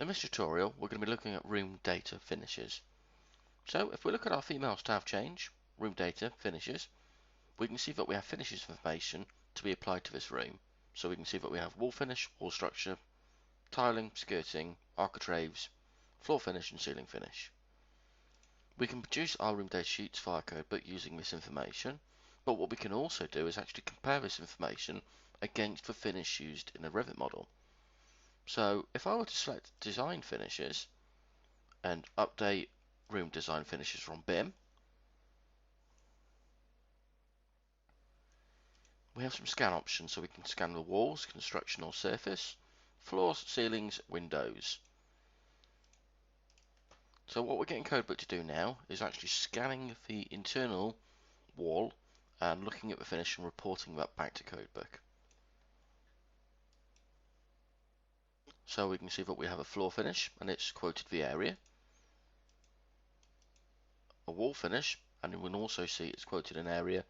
In this tutorial, we're going to be looking at room data finishes. So if we look at our female staff change, room data finishes, we can see that we have finishes information to be applied to this room. So we can see that we have wall finish, wall structure, tiling, skirting, architraves, floor finish and ceiling finish. We can produce our room data sheets via codebook using this information, but what we can also do is actually compare this information against the finish used in a Revit model. So if I were to select design finishes and update room design finishes from BIM, we have some scan options, so we can scan the walls, construction or surface, floors, ceilings, windows. So what we're getting codebook to do now is actually scanning the internal wall and looking at the finish and reporting that back to codebook. So we can see that we have a floor finish and it's quoted the area, a wall finish, and we can also see it's quoted an area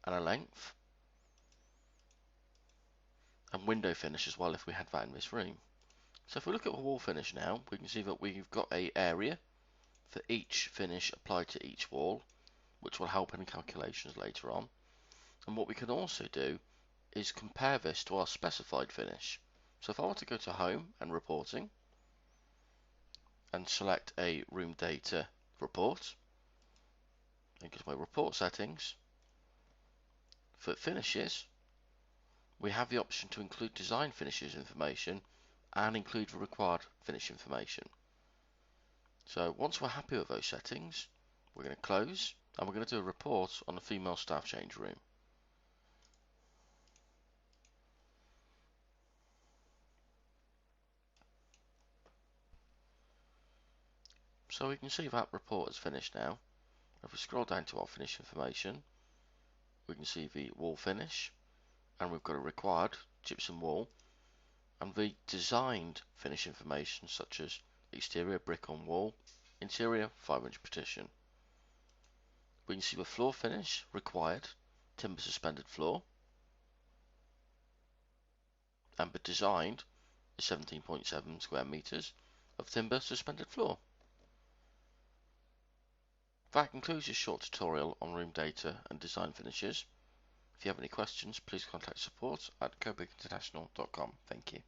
and a length, and window finish as well if we had that in this room. So if we look at the wall finish now, we can see that we've got an area for each finish applied to each wall, which will help in calculations later on. And what we can also do is compare this to our specified finish. So if I want to go to Home and Reporting and select a room data report, and go to my report settings, for finishes, we have the option to include design finishes information and include the required finish information. So once we're happy with those settings, we're going to close and we're going to do a report on the female staff change room. So we can see that report is finished now. If we scroll down to our finish information, we can see the wall finish, and we've got a required gypsum wall, and the designed finish information such as exterior brick on wall, interior 5-inch partition. We can see the floor finish required, timber suspended floor, and the designed is 17.7 square meters of timber suspended floor. That concludes this short tutorial on room data and design finishes. If you have any questions, please contact support at codebookinternational.com. Thank you.